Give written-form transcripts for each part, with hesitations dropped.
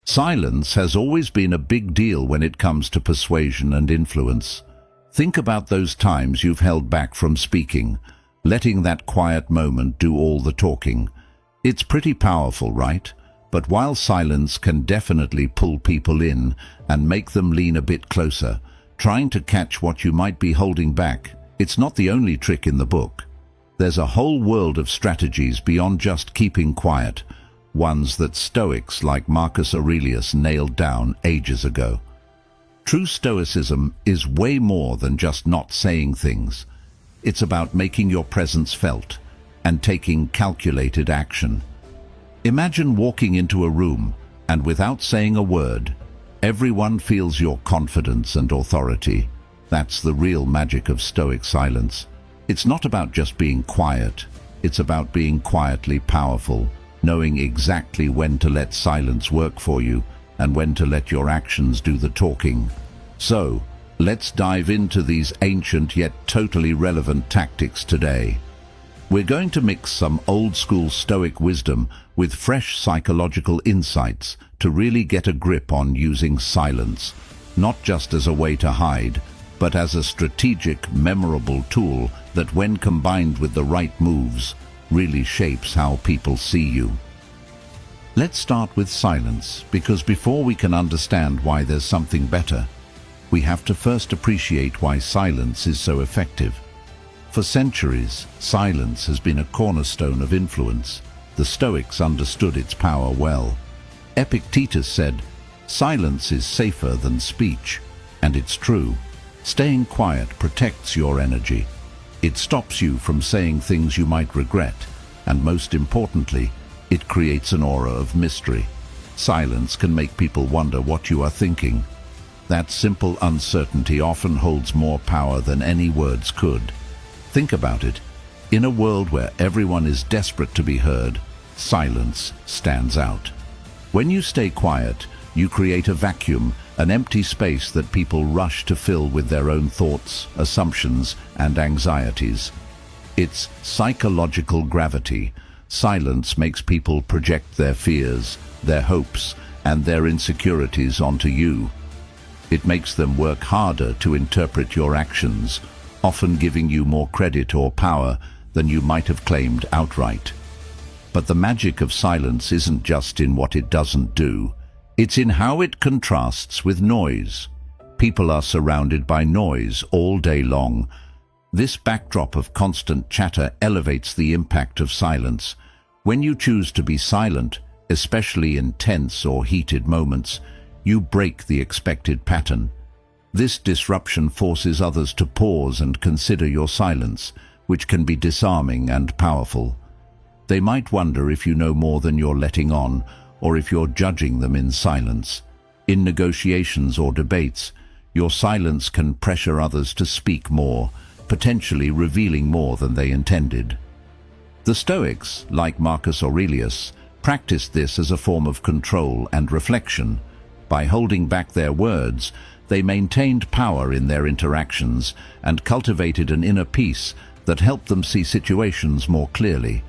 Silence has always been a big deal when it comes to persuasion and influence. Think about those times you've held back from speaking, letting that quiet moment do all the talking. It's pretty powerful, right? But while silence can definitely pull people in and make them lean a bit closer, trying to catch what you might be holding back, it's not the only trick in the book. There's a whole world of strategies beyond just keeping quiet, ones that Stoics like Marcus Aurelius nailed down ages ago. True Stoicism is way more than just not saying things. It's about making your presence felt and taking calculated action. Imagine walking into a room and without saying a word, everyone feels your confidence and authority. That's the real magic of Stoic silence. It's not about just being quiet, it's about being quietly powerful, knowing exactly when to let silence work for you and when to let your actions do the talking. So, let's dive into these ancient yet totally relevant tactics today. We're going to mix some old-school Stoic wisdom with fresh psychological insights to really get a grip on using silence, not just as a way to hide, but as a strategic, memorable tool that, when combined with the right moves, really shapes how people see you. Let's start with silence, because before we can understand why there's something better, we have to first appreciate why silence is so effective. For centuries, silence has been a cornerstone of influence. The Stoics understood its power well. Epictetus said, "Silence is safer than speech," and it's true. Staying quiet protects your energy. It stops you from saying things you might regret, and most importantly, it creates an aura of mystery. Silence can make people wonder what you are thinking. That simple uncertainty often holds more power than any words could. Think about it. In a world where everyone is desperate to be heard, silence stands out. When you stay quiet, you create a vacuum, an empty space that people rush to fill with their own thoughts, assumptions, and anxieties. It's psychological gravity. Silence makes people project their fears, their hopes, and their insecurities onto you. It makes them work harder to interpret your actions, often giving you more credit or power than you might have claimed outright. But the magic of silence isn't just in what it doesn't do. It's in how it contrasts with noise. People are surrounded by noise all day long. This backdrop of constant chatter elevates the impact of silence. When you choose to be silent, especially in tense or heated moments, you break the expected pattern. This disruption forces others to pause and consider your silence, which can be disarming and powerful. They might wonder if you know more than you're letting on, or if you're judging them in silence. In negotiations or debates, your silence can pressure others to speak more, potentially revealing more than they intended. The Stoics, like Marcus Aurelius, practiced this as a form of control and reflection. By holding back their words, they maintained power in their interactions and cultivated an inner peace that helped them see situations more clearly.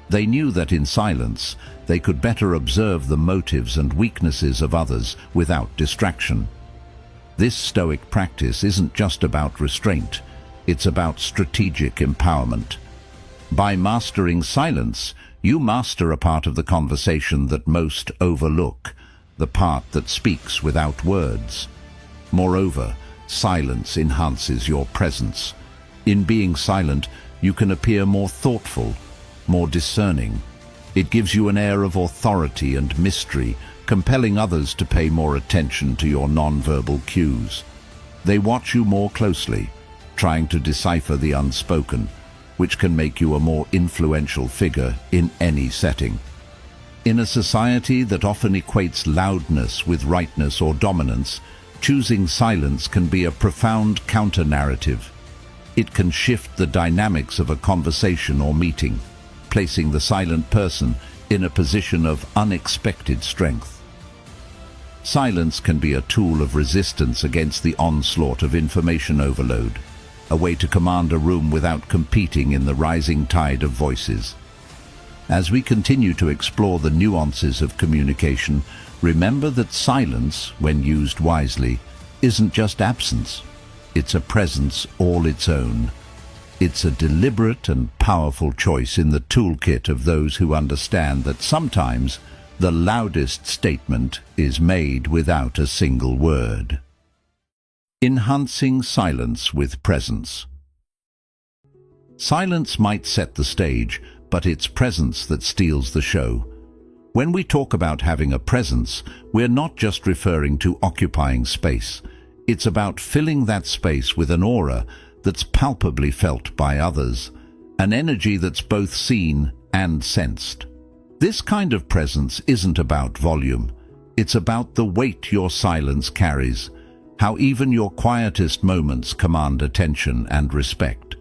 They knew that in silence, they could better observe the motives and weaknesses of others without distraction. This Stoic practice isn't just about restraint, it's about strategic empowerment. By mastering silence, you master a part of the conversation that most overlook, the part that speaks without words. Moreover, silence enhances your presence. In being silent, you can appear more thoughtful, more discerning. It gives you an air of authority and mystery, compelling others to pay more attention to your non-verbal cues. They watch you more closely, trying to decipher the unspoken, which can make you a more influential figure in any setting. In a society that often equates loudness with rightness or dominance, choosing silence can be a profound counter-narrative. It can shift the dynamics of a conversation or meeting, placing the silent person in a position of unexpected strength. Silence can be a tool of resistance against the onslaught of information overload, a way to command a room without competing in the rising tide of voices. As we continue to explore the nuances of communication, remember that silence, when used wisely, isn't just absence. It's a presence all its own. It's a deliberate and powerful choice in the toolkit of those who understand that sometimes the loudest statement is made without a single word. Enhancing silence with presence. Silence might set the stage, but it's presence that steals the show. When we talk about having a presence, we're not just referring to occupying space. It's about filling that space with an aura that's palpably felt by others, an energy that's both seen and sensed. This kind of presence isn't about volume. It's about the weight your silence carries, how even your quietest moments command attention and respect.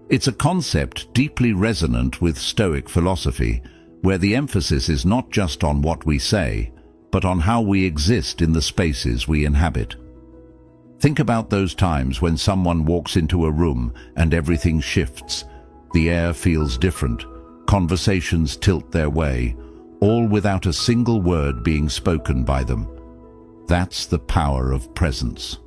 It's a concept deeply resonant with Stoic philosophy, where the emphasis is not just on what we say, but on how we exist in the spaces we inhabit. Think about those times when someone walks into a room and everything shifts. The air feels different, conversations tilt their way, all without a single word being spoken by them. That's the power of presence.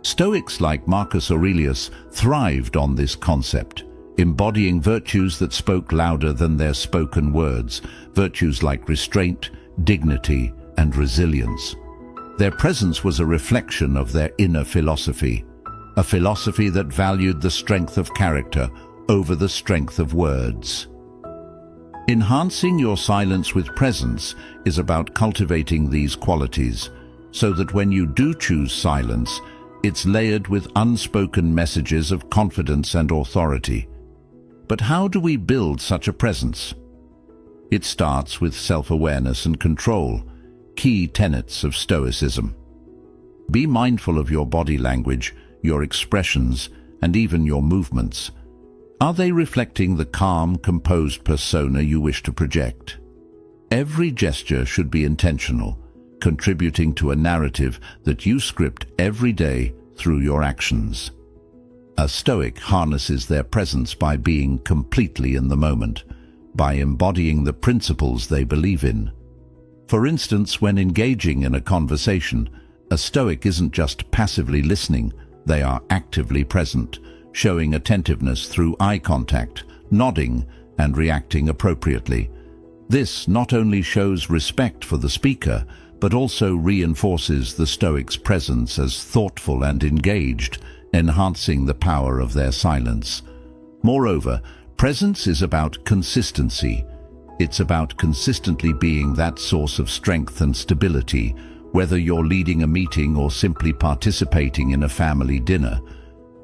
Stoics like Marcus Aurelius thrived on this concept, embodying virtues that spoke louder than their spoken words, virtues like restraint, dignity, and resilience. Their presence was a reflection of their inner philosophy, a philosophy that valued the strength of character over the strength of words. Enhancing your silence with presence is about cultivating these qualities, so that when you do choose silence, it's layered with unspoken messages of confidence and authority. But how do we build such a presence? It starts with self-awareness and control, key tenets of Stoicism. Be mindful of your body language, your expressions, and even your movements. Are they reflecting the calm, composed persona you wish to project? Every gesture should be intentional, contributing to a narrative that you script every day through your actions. A Stoic harnesses their presence by being completely in the moment, by embodying the principles they believe in. For instance, when engaging in a conversation, a Stoic isn't just passively listening, they are actively present, showing attentiveness through eye contact, nodding, and reacting appropriately. This not only shows respect for the speaker, but also reinforces the Stoics' presence as thoughtful and engaged, enhancing the power of their silence. Moreover, presence is about consistency. It's about consistently being that source of strength and stability, whether you're leading a meeting or simply participating in a family dinner.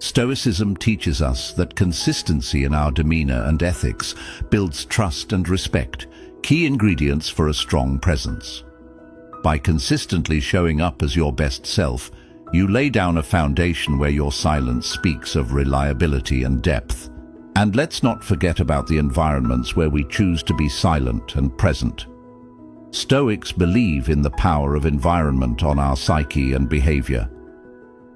Stoicism teaches us that consistency in our demeanor and ethics builds trust and respect, key ingredients for a strong presence. By consistently showing up as your best self, you lay down a foundation where your silence speaks of reliability and depth. And let's not forget about the environments where we choose to be silent and present. Stoics believe in the power of environment on our psyche and behavior.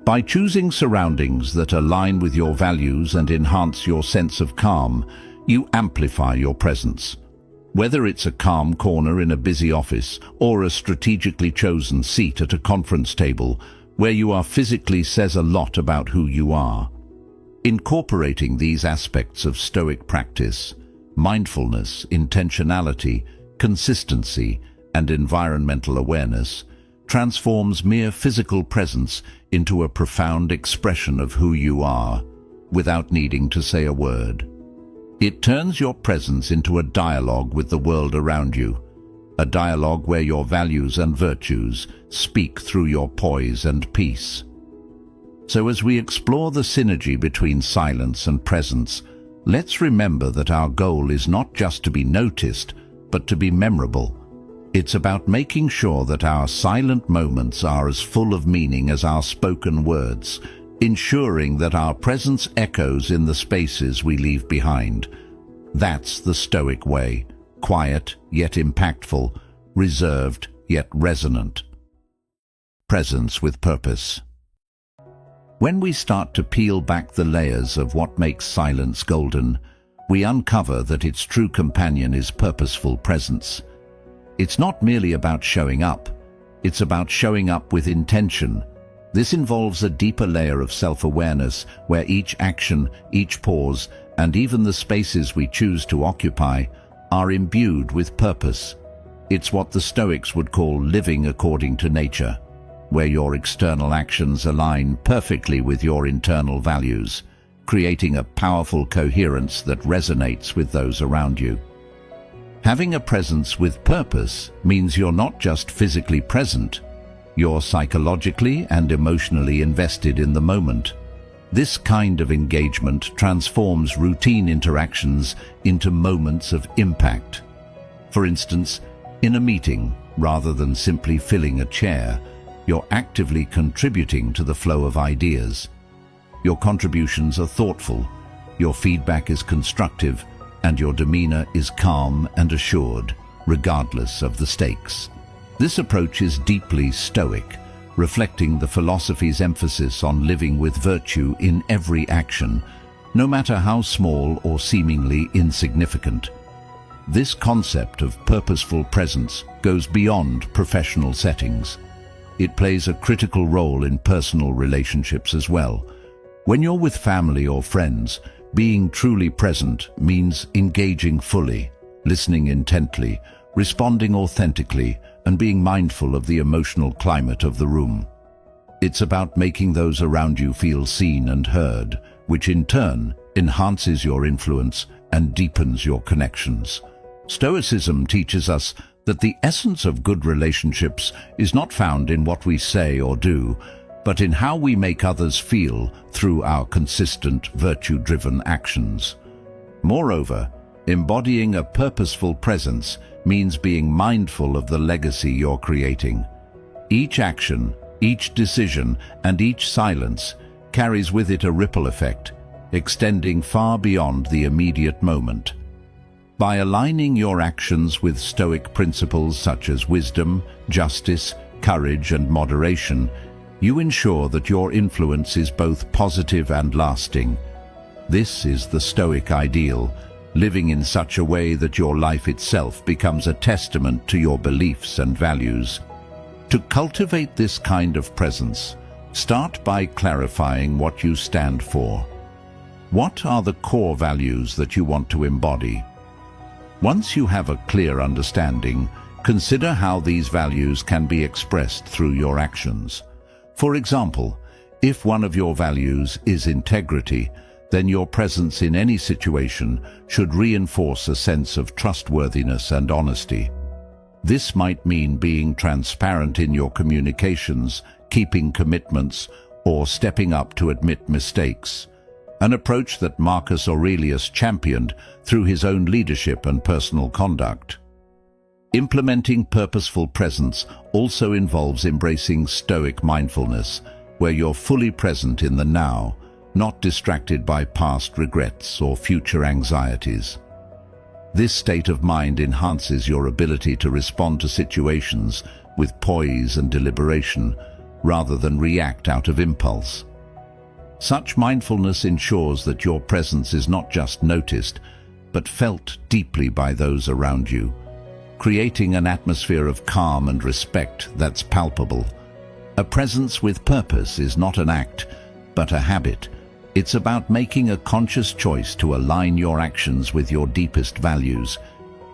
By choosing surroundings that align with your values and enhance your sense of calm, you amplify your presence. Whether it's a calm corner in a busy office or a strategically chosen seat at a conference table, where you are physically says a lot about who you are. Incorporating these aspects of Stoic practice, mindfulness, intentionality, consistency, and environmental awareness, transforms mere physical presence into a profound expression of who you are, without needing to say a word. It turns your presence into a dialogue with the world around you, a dialogue where your values and virtues speak through your poise and peace. So as we explore the synergy between silence and presence, let's remember that our goal is not just to be noticed, but to be memorable. It's about making sure that our silent moments are as full of meaning as our spoken words, ensuring that our presence echoes in the spaces we leave behind. That's the Stoic way, quiet yet impactful, reserved yet resonant. Presence with purpose. When we start to peel back the layers of what makes silence golden, we uncover that its true companion is purposeful presence. It's not merely about showing up, it's about showing up with intention. This involves a deeper layer of self-awareness where each action, each pause, and even the spaces we choose to occupy are imbued with purpose. It's what the Stoics would call living according to nature, where your external actions align perfectly with your internal values, creating a powerful coherence that resonates with those around you. Having a presence with purpose means you're not just physically present, you're psychologically and emotionally invested in the moment. This kind of engagement transforms routine interactions into moments of impact. For instance, in a meeting, rather than simply filling a chair, you're actively contributing to the flow of ideas. Your contributions are thoughtful, your feedback is constructive, and your demeanor is calm and assured, regardless of the stakes. This approach is deeply Stoic, reflecting the philosophy's emphasis on living with virtue in every action, no matter how small or seemingly insignificant. This concept of purposeful presence goes beyond professional settings. It plays a critical role in personal relationships as well. When you're with family or friends, being truly present means engaging fully, listening intently, responding authentically, and being mindful of the emotional climate of the room. It's about making those around you feel seen and heard, which in turn enhances your influence and deepens your connections. Stoicism teaches us that the essence of good relationships is not found in what we say or do, but in how we make others feel through our consistent, virtue-driven actions. Moreover, embodying a purposeful presence means being mindful of the legacy you're creating. Each action, each decision, and each silence carries with it a ripple effect, extending far beyond the immediate moment. By aligning your actions with Stoic principles such as wisdom, justice, courage, and moderation, you ensure that your influence is both positive and lasting. This is the Stoic ideal, living in such a way that your life itself becomes a testament to your beliefs and values. To cultivate this kind of presence, start by clarifying what you stand for. What are the core values that you want to embody? Once you have a clear understanding, consider how these values can be expressed through your actions. For example, if one of your values is integrity, then your presence in any situation should reinforce a sense of trustworthiness and honesty. This might mean being transparent in your communications, keeping commitments, or stepping up to admit mistakes, an approach that Marcus Aurelius championed through his own leadership and personal conduct. Implementing purposeful presence also involves embracing Stoic mindfulness, where you're fully present in the now, not distracted by past regrets or future anxieties. This state of mind enhances your ability to respond to situations with poise and deliberation, rather than react out of impulse. Such mindfulness ensures that your presence is not just noticed, but felt deeply by those around you, creating an atmosphere of calm and respect that's palpable. A presence with purpose is not an act, but a habit. It's about making a conscious choice to align your actions with your deepest values,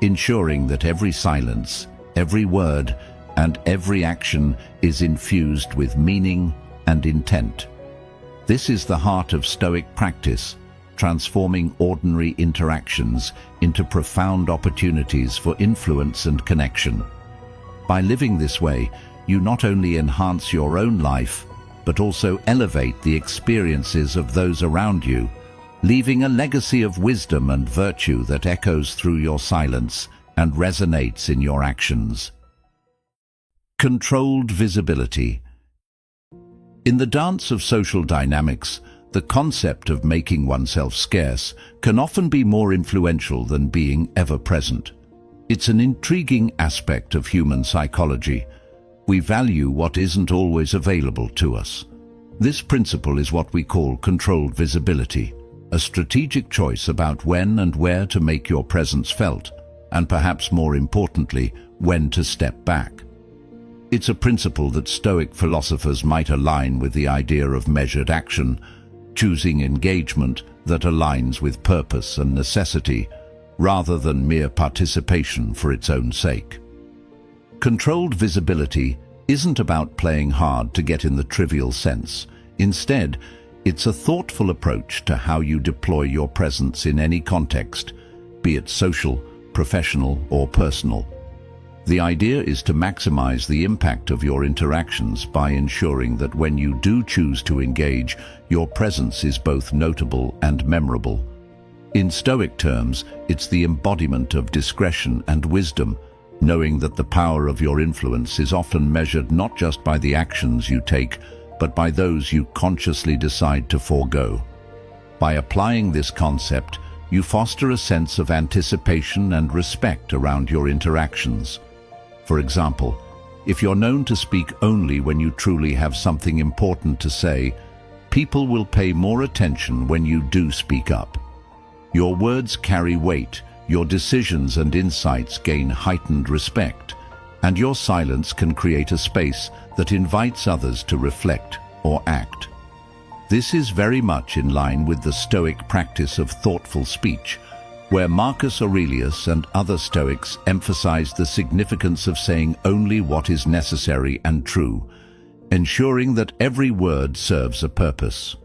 ensuring that every silence, every word, and every action is infused with meaning and intent. This is the heart of Stoic practice, transforming ordinary interactions into profound opportunities for influence and connection. By living this way, you not only enhance your own life, but also elevate the experiences of those around you, leaving a legacy of wisdom and virtue that echoes through your silence and resonates in your actions. Controlled visibility. In the dance of social dynamics, the concept of making oneself scarce can often be more influential than being ever present. It's an intriguing aspect of human psychology. We value what isn't always available to us. This principle is what we call controlled visibility. a strategic choice about when and where to make your presence felt, and perhaps more importantly, when to step back. It's a principle that Stoic philosophers might align with the idea of measured action, choosing engagement that aligns with purpose and necessity, rather than mere participation for its own sake. Controlled visibility isn't about playing hard to get in the trivial sense. Instead, it's a thoughtful approach to how you deploy your presence in any context, be it social, professional, or personal. The idea is to maximize the impact of your interactions by ensuring that when you do choose to engage, your presence is both notable and memorable. In Stoic terms, it's the embodiment of discretion and wisdom, knowing that the power of your influence is often measured not just by the actions you take, but by those you consciously decide to forego. By applying this concept, you foster a sense of anticipation and respect around your interactions. For example, if you're known to speak only when you truly have something important to say, people will pay more attention when you do speak up. Your words carry weight, your decisions and insights gain heightened respect, and your silence can create a space that invites others to reflect or act. This is very much in line with the Stoic practice of thoughtful speech, where Marcus Aurelius and other Stoics emphasized the significance of saying only what is necessary and true, ensuring that every word serves a purpose.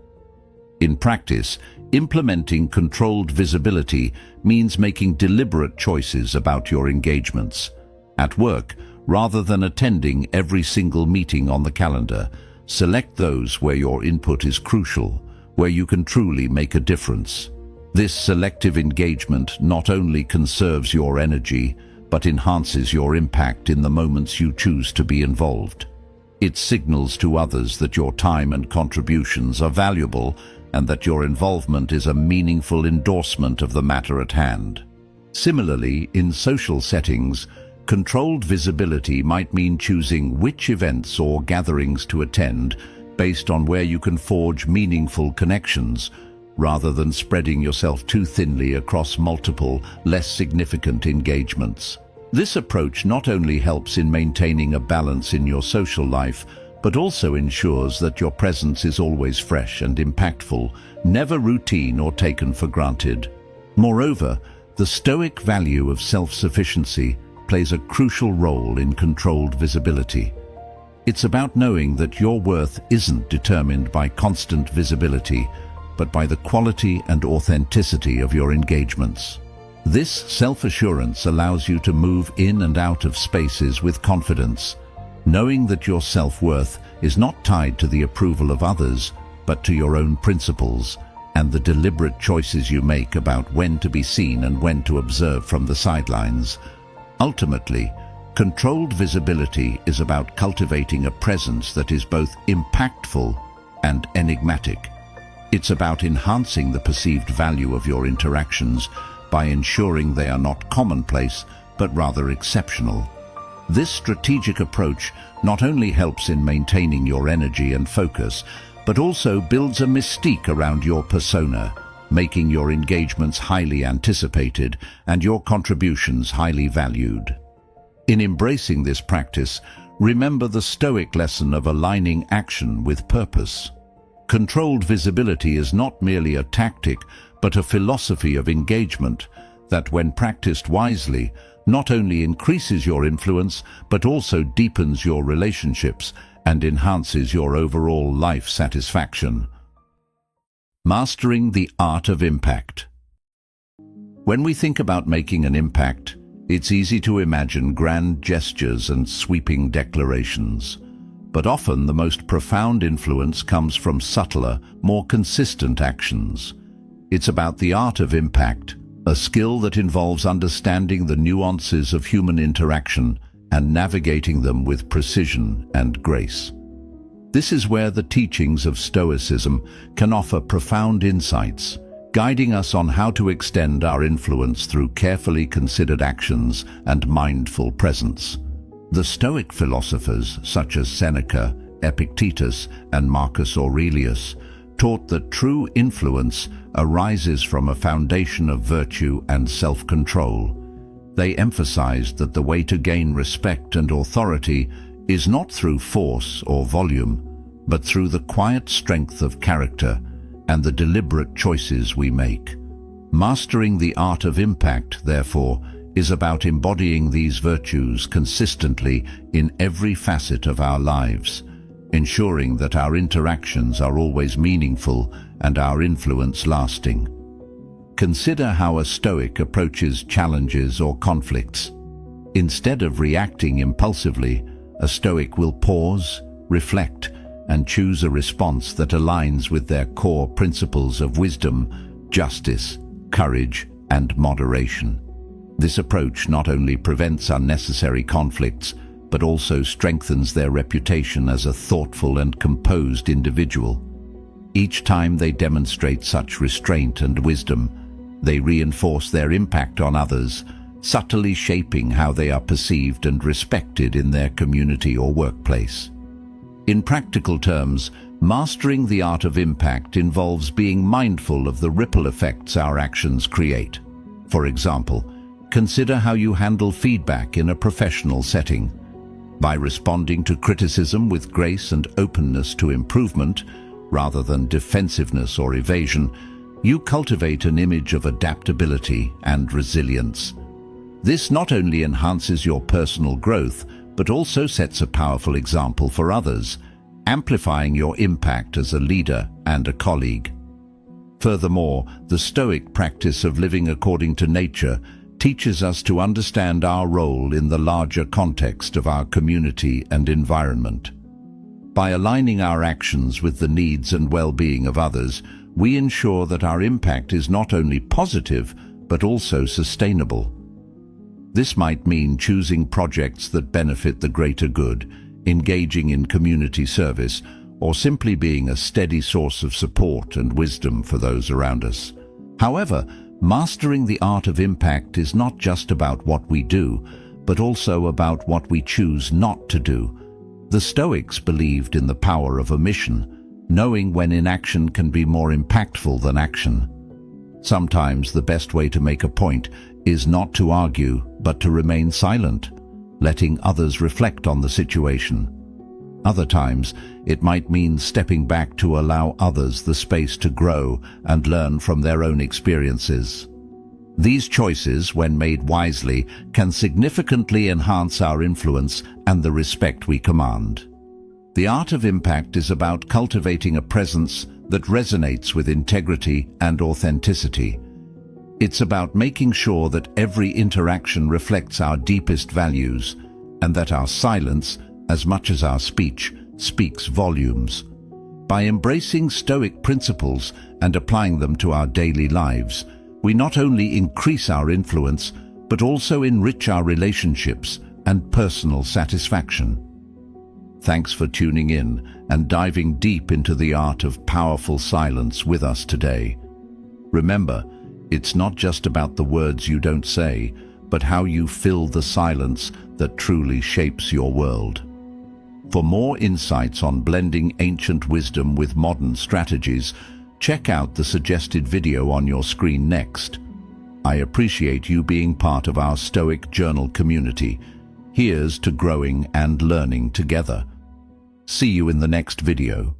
In practice, implementing controlled visibility means making deliberate choices about your engagements. At work, rather than attending every single meeting on the calendar, select those where your input is crucial, where you can truly make a difference. This selective engagement not only conserves your energy, but enhances your impact in the moments you choose to be involved. It signals to others that your time and contributions are valuable and that your involvement is a meaningful endorsement of the matter at hand. Similarly, in social settings, controlled visibility might mean choosing which events or gatherings to attend based on where you can forge meaningful connections, rather than spreading yourself too thinly across multiple, less significant engagements. This approach not only helps in maintaining a balance in your social life, but also ensures that your presence is always fresh and impactful, never routine or taken for granted. Moreover, the Stoic value of self-sufficiency plays a crucial role in controlled visibility. It's about knowing that your worth isn't determined by constant visibility, but by the quality and authenticity of your engagements. This self-assurance allows you to move in and out of spaces with confidence, knowing that your self-worth is not tied to the approval of others, but to your own principles and the deliberate choices you make about when to be seen and when to observe from the sidelines. Ultimately, controlled visibility is about cultivating a presence that is both impactful and enigmatic. It's about enhancing the perceived value of your interactions by ensuring they are not commonplace, but rather exceptional. This strategic approach not only helps in maintaining your energy and focus, but also builds a mystique around your persona, making your engagements highly anticipated and your contributions highly valued. In embracing this practice, remember the Stoic lesson of aligning action with purpose. Controlled visibility is not merely a tactic, but a philosophy of engagement that, when practiced wisely, not only increases your influence, but also deepens your relationships and enhances your overall life satisfaction. Mastering the art of impact. When we think about making an impact, it's easy to imagine grand gestures and sweeping declarations. But often the most profound influence comes from subtler, more consistent actions. It's about the art of impact, a skill that involves understanding the nuances of human interaction and navigating them with precision and grace. This is where the teachings of Stoicism can offer profound insights, guiding us on how to extend our influence through carefully considered actions and mindful presence. The Stoic philosophers, such as Seneca, Epictetus, and Marcus Aurelius, taught that true influence arises from a foundation of virtue and self-control. They emphasized that the way to gain respect and authority is not through force or volume, but through the quiet strength of character and the deliberate choices we make. Mastering the art of impact, therefore, is about embodying these virtues consistently in every facet of our lives, ensuring that our interactions are always meaningful and our influence lasting. Consider how a Stoic approaches challenges or conflicts. Instead of reacting impulsively, a Stoic will pause, reflect, and choose a response that aligns with their core principles of wisdom, justice, courage, and moderation. This approach not only prevents unnecessary conflicts, but also strengthens their reputation as a thoughtful and composed individual. Each time they demonstrate such restraint and wisdom, they reinforce their impact on others, subtly shaping how they are perceived and respected in their community or workplace. In practical terms, mastering the art of impact involves being mindful of the ripple effects our actions create. For example, consider how you handle feedback in a professional setting. By responding to criticism with grace and openness to improvement, rather than defensiveness or evasion, you cultivate an image of adaptability and resilience. This not only enhances your personal growth, but also sets a powerful example for others, amplifying your impact as a leader and a colleague. Furthermore, the Stoic practice of living according to nature teaches us to understand our role in the larger context of our community and environment. By aligning our actions with the needs and well-being of others, we ensure that our impact is not only positive, but also sustainable. This might mean choosing projects that benefit the greater good, engaging in community service, or simply being a steady source of support and wisdom for those around us. However, mastering the art of impact is not just about what we do, but also about what we choose not to do. The Stoics believed in the power of omission, knowing when inaction can be more impactful than action. Sometimes the best way to make a point is not to argue, but to remain silent, letting others reflect on the situation. Other times, it might mean stepping back to allow others the space to grow and learn from their own experiences. These choices, when made wisely, can significantly enhance our influence and the respect we command. The art of impact is about cultivating a presence that resonates with integrity and authenticity. It's about making sure that every interaction reflects our deepest values, and that our silence, as much as our speech, speaks volumes. By embracing Stoic principles and applying them to our daily lives, we not only increase our influence, but also enrich our relationships and personal satisfaction. Thanks for tuning in and diving deep into the art of powerful silence with us today. Remember, it's not just about the words you don't say, but how you fill the silence that truly shapes your world. For more insights on blending ancient wisdom with modern strategies, check out the suggested video on your screen next. I appreciate you being part of our Stoic Journal community. Here's to growing and learning together. See you in the next video.